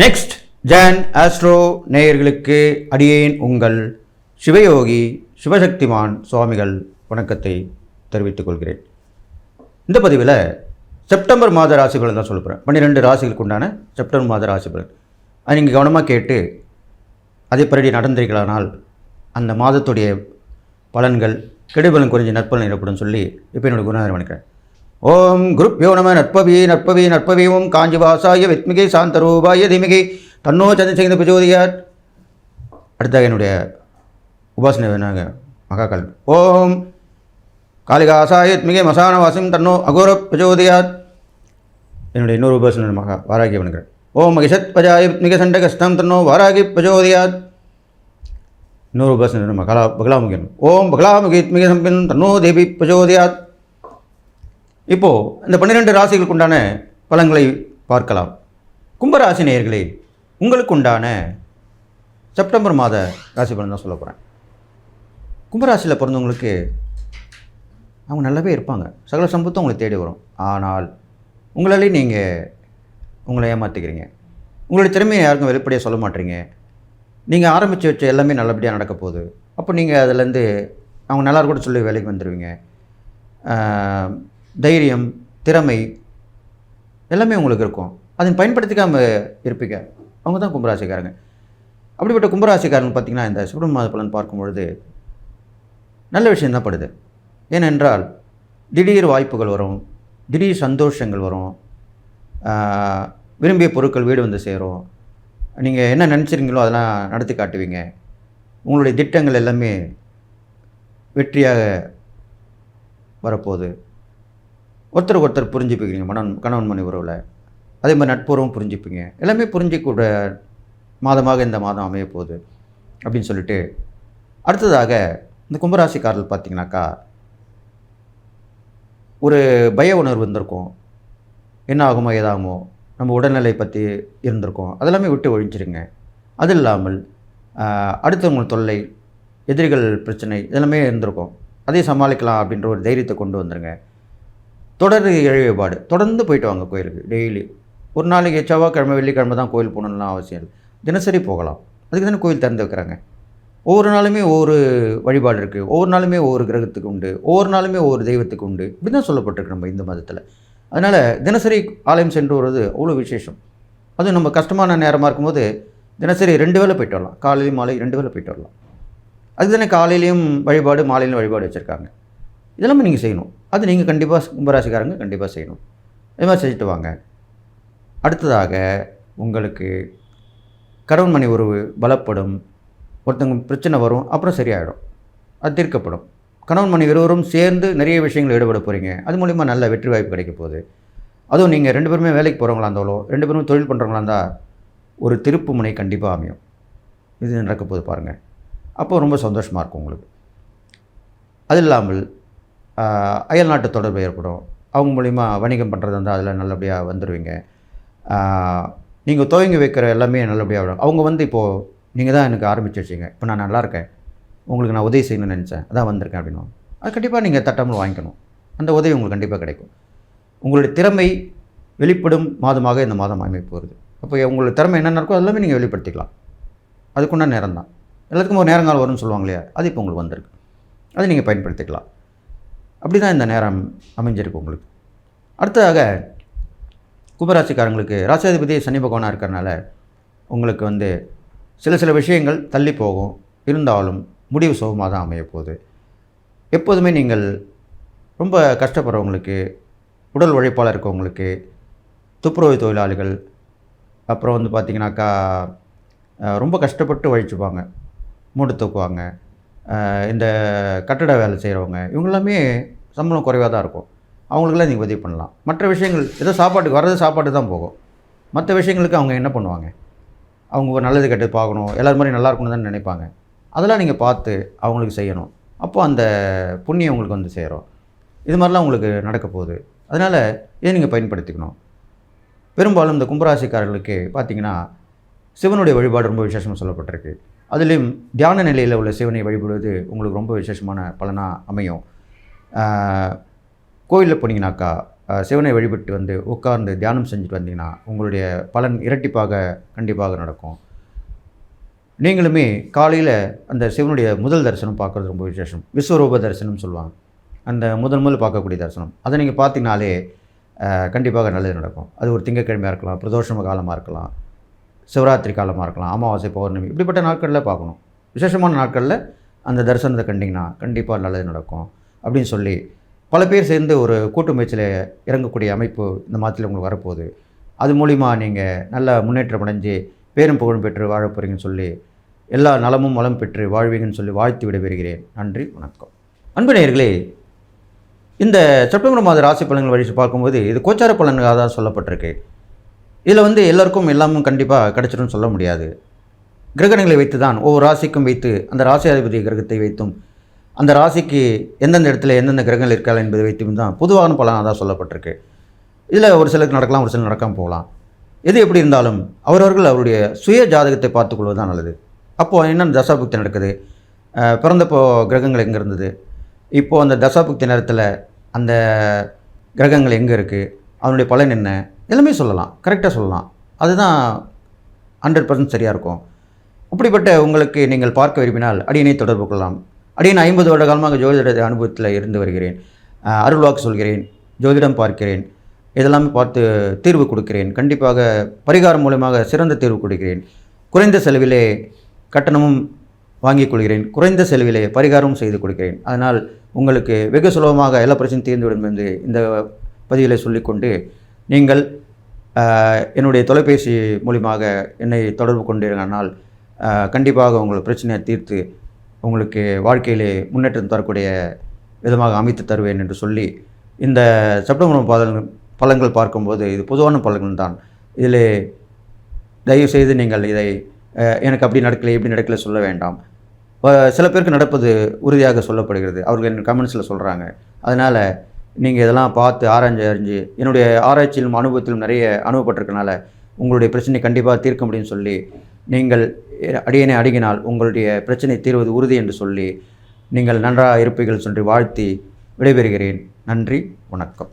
Next John astro நேயர்களுக்கு அடியேன் உங்கள் சிவயோகி சிவசக்திமான் சுவாமிகள் வணக்கத்தை தெரிவித்துக் கொள்கிறேன். இந்த பதிவில் செப்டம்பர் மாத ராசி பலன் தான் சொல்ல போகிறேன். 12 ராசிகளுக்கு உண்டான செப்டம்பர் மாத ராசி பலன். அது நீங்கள் கவனமாக கேட்டு அதேபடி நடந்திருக்கலானால் அந்த மாதத்துடைய பலன்கள் கெடுபலன் குறைஞ்சி நற்பலன் ஏற்படும் சொல்லி இப்போ என்னோட குருநாதர் வணக்கிறேன். ஓம் குருப்யோ நம நற்பவி நற்பவி நற்பவி ஓம் காஞ்சிவாசாய வித்மிகை சாந்தரூபாய தீமிகை தன்னோ சந்திரசேகர பிரச்சோதியார். அடுத்தாக என்னுடைய உபாசனை வேணாங்க மகாகால். ஓம் காளிகாசாய வித்மிகை மசானவாசிம் தன்னோ அகோர பிரச்சோதியார். என்னுடைய இன்னொரு உபாசனை மகா வாராகி வணங்குறேன். ஓம் மகிஷத் பஜாய வித்மிகை சண்டகஸ்தம் தன்னோ வாராகி பிரச்சோதியார். இன்னொரு உபாசனை பகலாமுகன். ஓம் பகலாமுகி வித்மிகை சம்பின் தன்னோ தேவி பிரச்சோதியார். இப்போது இந்த 12 ராசிகளுக்கு உண்டான பலன்களை பார்க்கலாம். கும்பராசி நேயர்களே, உங்களுக்கு உண்டான செப்டம்பர் மாத ராசி பலன் தான் சொல்ல போகிறேன். கும்பராசியில் பிறந்தவங்களுக்கு அவங்க நல்லாவே இருப்பாங்க, சகல சம்பத்தும் உங்களை தேடி வரும். ஆனால் உங்களாலே நீங்கள் உங்களை ஏமாற்றிக்கிறீங்க. உங்களுடைய திறமையை யாருக்கும் வெளிப்படையாக சொல்ல மாட்டீங்க. நீங்கள் ஆரம்பித்து வச்ச எல்லாமே நல்லபடியாக நடக்க போகுது. அப்போ நீங்கள் அதிலேருந்து அவங்க நல்லா கூட சொல்லி வேலைக்கு வந்துடுவீங்க. தைரியம், திறமை எல்லாமே உங்களுக்கு இருக்கும். அதை பயன்படுத்திக்காமல் இருப்பீங்க. அவங்க தான் கும்பராசிக்காரங்க. அப்படிப்பட்ட கும்பராசிக்காரங்க பார்த்திங்கன்னா இந்த செப்டம்பர் மாத பலன் பார்க்கும்பொழுது நல்ல விஷயந்தான் படுது. ஏனென்றால் திடீர் வாய்ப்புகள் வரும், திடீர் சந்தோஷங்கள் வரும், விரும்பிய பொருட்கள் வீடு வந்து சேரும். நீங்கள் என்ன நினச்சிருங்களோ அதெல்லாம் நடத்தி காட்டுவீங்க. உங்களுடைய திட்டங்கள் எல்லாமே வெற்றியாக வரப்போகுது. ஒருத்தருக்கு ஒருத்தர் புரிஞ்சுப்பீங்க. கணவன் மனைவி உறவில் அதே மாதிரி நட்புறவும் புரிஞ்சுப்பீங்க. எல்லாமே புரிஞ்சிக்கூட மாதமாக இந்த மாதம் அமைய போகுது அப்படின்னு சொல்லிட்டு, அடுத்ததாக இந்த கும்பராசிக்காரர்கள் பார்த்திங்கனாக்கா ஒரு பய உணர்வு இருந்திருக்கும். என்ன ஆகுமோ ஏதாகுமோ, நம்ம உடல்நிலை பற்றி இருந்திருக்கும். அதெல்லாமே விட்டு ஒழிஞ்சிருங்க. அது இல்லாமல் அடுத்தவங்க தொல்லை, எதிரிகள் பிரச்சனை இதெல்லாமே இருந்திருக்கும். அதையும் சமாளிக்கலாம் அப்படின்ற ஒரு தைரியத்தை கொண்டு வந்துடுங்க. தொடர் இழைப்பாடு தொடர்ந்து போயிட்டு வாங்க கோயிலுக்கு. டெய்லி ஒரு நாளைக்கு செவ்வாய்க்கிழமை வெள்ளிக்கிழமை தான் கோயில் போகணும்லாம் அவசியம் இல்லை. தினசரி போகலாம். அதுக்கு தானே கோயில் திறந்து வைக்கிறாங்க. ஒவ்வொரு நாளுமே ஒவ்வொரு வழிபாடு இருக்குது. ஒவ்வொரு நாளுமே ஒவ்வொரு கிரகத்துக்கு உண்டு. ஒவ்வொரு நாளுமே ஒவ்வொரு தெய்வத்துக்கு உண்டு. இப்படி தான் சொல்லப்பட்டிருக்கு நம்ம இந்து மதத்தில். அதனால் தினசரி ஆலயம் சென்று வருவது அவ்வளோ விசேஷம். அதுவும் நம்ம கஷ்டமான நேரமாக இருக்கும்போது தினசரி 2 வேளை போயிட்டு வரலாம். காலையிலையும் மாலை 2 வேளை போயிட்டு வரலாம். அதுக்கு தானே காலையிலையும் வழிபாடு மாலையிலையும் வழிபாடு வச்சுருக்காங்க. இதெல்லாமே நீங்கள் செய்யணும். அது நீங்கள் கண்டிப்பாக கும்பராசிக்காரங்க கண்டிப்பாக செய்யணும். இது மாதிரி செஞ்சுட்டு வாங்க. அடுத்ததாக உங்களுக்கு கணவன் மனைவி உறவு பலப்படும். ஒருத்தவங்க பிரச்சனை வரும், அப்புறம் சரியாயிடும், அது தீர்க்கப்படும். கணவன் மனைவி இருவரும் சேர்ந்து நிறைய விஷயங்கள் ஈடுபட போகிறீங்க. அது மூலிமா நல்ல வெற்றி வாய்ப்பு கிடைக்க போகுது. அதுவும் நீங்கள் 2 பேருமே வேலைக்கு போகிறவங்களா இருந்தாலும் 2 பேரும் தொழில் பண்ணுறவங்களா இருந்தால் ஒரு திருப்பு முனை கண்டிப்பாக அமையும். இது நடக்க போகுது பாருங்கள். அப்போ ரொம்ப சந்தோஷமாக இருக்கும் உங்களுக்கு. அது இல்லாமல் அயல் நாட்டு தொடர்பு ஏற்படும். அவங்க மூலிமா வணிகம் பண்ணுறது வந்து அதில் நல்லபடியாக வந்துடுவீங்க. நீங்கள் துவங்கி வைக்கிற எல்லாமே நல்லபடியாக வரும். அவங்க வந்து இப்போது நீங்கள் தான் எனக்கு ஆரம்பித்து வச்சிங்க, இப்போ நான் நல்லா இருக்கேன், உங்களுக்கு நான் உதவி செய்யணும்னு நினச்சேன், அதான் வந்திருக்கேன் அப்படின்னு. அது கண்டிப்பாக நீங்கள் தட்டாமல் வாங்கிக்கணும். அந்த உதவி உங்களுக்கு கண்டிப்பாக கிடைக்கும். உங்களுடைய திறமை வெளிப்படும் மாதமாக இந்த மாதம் அமைய போகிறது. அப்போ உங்களுடைய திறமை என்னென்ன இருக்கோ எல்லாமே நீங்கள் வெளிப்படுத்திக்கலாம். அதுக்குண்டான நேரம் தான். எல்லாத்துக்கும் ஒரு நேரங்காலம் வரும்னு சொல்லுவாங்க இல்லையா, அது இப்போ உங்களுக்கு வந்திருக்கு. அதை நீங்கள் பயன்படுத்திக்கலாம். அப்படி தான் இந்த நேரம் அமைஞ்சிருக்கு உங்களுக்கு. அடுத்ததாக கும்பராசிக்காரங்களுக்கு ராசியாதிபதி சனி பகவானாக இருக்கிறனால உங்களுக்கு வந்து சில விஷயங்கள் தள்ளி போகும். இருந்தாலும் முடிவு சுகமாக தான் அமைய போகுது. எப்போதுமே நீங்கள் ரொம்ப கஷ்டப்படுறவங்களுக்கு, உடல் உழைப்பாளர் இருக்கவங்களுக்கு, துப்புரவு தொழிலாளிகள், அப்புறம் வந்து பார்த்திங்கனாக்கா ரொம்ப கஷ்டப்பட்டு உழைச்சிப்பாங்க, மூட்டை தூக்குவாங்க, இந்த கட்டட வேலை செய்கிறவங்க, இவங்களாமே சம்பளம் குறைவாக தான் இருக்கும். அவங்களுக்கெல்லாம் நீங்கள் உதவி பண்ணலாம். மற்ற விஷயங்கள் ஏதோ சாப்பாட்டுக்கு வர்றது சாப்பாட்டு தான் போகும். மற்ற விஷயங்களுக்கு அவங்க என்ன பண்ணுவாங்க, அவங்க நல்லது கெட்டது பார்க்கணும், எல்லோரும் மாதிரி நல்லா இருக்கணும்னு தான் நினைப்பாங்க. அதெல்லாம் நீங்கள் பார்த்து அவங்களுக்கு செய்யணும். அப்போது அந்த புண்ணியம் உங்களுக்கு வந்து சேரும். இது மாதிரிலாம் உங்களுக்கு நடக்க போகுது. அதனால் இதை நீங்கள் பயன்படுத்திக்கணும். பெரும்பாலும் இந்த கும்பராசிக்காரர்களுக்கு பார்த்திங்கன்னா சிவனுடைய வழிபாடு ரொம்ப விசேஷமாக சொல்லப்பட்டிருக்கு. அதுலேயும் தியான நிலையில் உள்ள சிவனை வழிபடுவது உங்களுக்கு ரொம்ப விசேஷமான பலனாக அமையும். கோயிலில் போனீங்கன்னாக்கா சிவனை வழிபட்டு வந்து உட்கார்ந்து தியானம் செஞ்சுட்டு வந்தீங்கன்னா உங்களுடைய பலன் இரட்டிப்பாக கண்டிப்பாக நடக்கும். நீங்களுமே காலையில் அந்த சிவனுடைய முதல் தரிசனம் பார்க்குறது ரொம்ப விசேஷம். விஸ்வரூப தரிசனம் சொல்லுவாங்க. அந்த முதல் பார்க்கக்கூடிய தரிசனம். அதை நீங்கள் பார்த்தீங்கனாலே கண்டிப்பாக நல்லது நடக்கும். அது ஒரு திங்கட்கிழமையாக இருக்கலாம், பிரதோஷம காலமாக இருக்கலாம், சிவராத்திரி காலமாக இருக்கலாம், அமாவாசை, பௌர்ணமி, இப்படிப்பட்ட நாட்களில் பார்க்கணும். விசேஷமான நாட்களில் அந்த தரிசனத்தை கண்டிங்கன்னா கண்டிப்பாக நல்லது நடக்கும் அப்படின்னு சொல்லி பல பேர் சேர்ந்து ஒரு கூட்டு முயற்சியில் இறங்கக்கூடிய அமைப்பு இந்த மாதத்தில் உங்களுக்கு வரப்போகுது. அது மூலிமா நீங்கள் நல்ல முன்னேற்றம் அடைஞ்சு பேரும் புகழும் பெற்று வாழ போகிறீங்கன்னு சொல்லி எல்லா நலமும் வளம் பெற்று வாழ்வீங்கன்னு சொல்லி வாழ்த்து விடைபெறுகிறேன். நன்றி, வணக்கம். அன்பு நேயர்களே, இந்த செப்டம்பர் மாத ராசி பலன்கள் வழித்து பார்க்கும்போது இது கோச்சார பலன்களாக தான் சொல்லப்பட்டிருக்கு. இதில் வந்து எல்லாருக்கும் எல்லாமும் கண்டிப்பாக கிடச்சிடும்னு சொல்ல முடியாது. கிரகணங்களை வைத்து தான் ஒவ்வொரு ராசிக்கும் வைத்து அந்த ராசி அதிபதி கிரகத்தை வைத்தும் அந்த ராசிக்கு எந்தெந்த இடத்துல எந்தெந்த கிரகங்கள் இருக்காது என்பதை வைத்தும் தான் பொதுவான பலனாக தான் சொல்லப்பட்டிருக்கு. இதில் ஒரு சிலருக்கு நடக்கலாம், ஒரு சிலர் நடக்காமல் போகலாம். எது எப்படி இருந்தாலும் அவரவர்கள் அவருடைய சுய ஜாதகத்தை பார்த்துக்கொள்வது தான் நல்லது. அப்போது என்னென்ன தசாபுக்தி நடக்குது, பிறந்தப்போ கிரகங்கள் எங்கே இருந்தது, இப்போது அந்த தசாபுக்தி நேரத்தில் அந்த கிரகங்கள் எங்கே இருக்குது, அதனுடைய பலன் என்ன, எல்லாமே சொல்லலாம், கரெக்டாக சொல்லலாம். அதுதான் 100% சரியாக இருக்கும். அப்படிப்பட்ட உங்களுக்கு நீங்கள் பார்க்க விரும்பினால் அடியனை தொடர்பு கொள்ளலாம். அடியன் 50 வருட காலமாக ஜோதிட அனுபவத்தில் இருந்து வருகிறேன். அருள்வாக்கு சொல்கிறேன், ஜோதிடம் பார்க்கிறேன், இதெல்லாமே பார்த்து தீர்வு கொடுக்கிறேன். கண்டிப்பாக பரிகாரம் மூலமாக சிறந்த தீர்வு கொடுக்கிறேன். குறைந்த செலவிலே கட்டணமும் வாங்கிக் கொள்கிறேன், குறைந்த செலவிலே பரிகாரமும் செய்து கொடுக்கிறேன். அதனால் உங்களுக்கு வெகு சுலபமாக எல்லா பிரச்சனையும் தீர்ந்துவிடும் என்று இந்த பதிவில் சொல்லிக்கொண்டு நீங்கள் என்னுடைய தொலைபேசி மூலிமாக என்னை தொடர்பு கொண்டீர்களானால் கண்டிப்பாக உங்கள் பிரச்சனையை தீர்த்து உங்களுக்கு வாழ்க்கையிலே முன்னேற்றம் தரக்கூடிய விதமாக அமைத்து தருவேன் என்று சொல்லி இந்த செப்டம்பர் பலன்கள் பார்க்கும்போது இது பொதுவான பலன்கள் தான். இதில் தயவுசெய்து நீங்கள் இதை எனக்கு அப்படி நடக்கலை இப்படி நடக்கலை சொல்ல வேண்டாம். சில பேருக்கு நடப்பது உறுதியாக சொல்லப்படுகிறது, அவர்கள் என் கமெண்ட்ஸில் சொல்கிறாங்க. அதனால் நீங்கள் இதெல்லாம் பார்த்து அறிஞ்சு என்னுடைய ஆராய்ச்சியிலும் அனுபவத்திலும் நிறைய அனுபவப்பட்டிருக்கனால உங்களுடைய பிரச்சனை கண்டிப்பாக தீர்க்க முடியும்னு சொல்லி நீங்கள் அடியனை அணுகினால் உங்களுடைய பிரச்சனை தீர்வது உறுதி என்று சொல்லி நீங்கள் நன்றாக இருப்பீர்கள் சொல்லி வாழ்த்தி விடைபெறுகிறேன். நன்றி, வணக்கம்.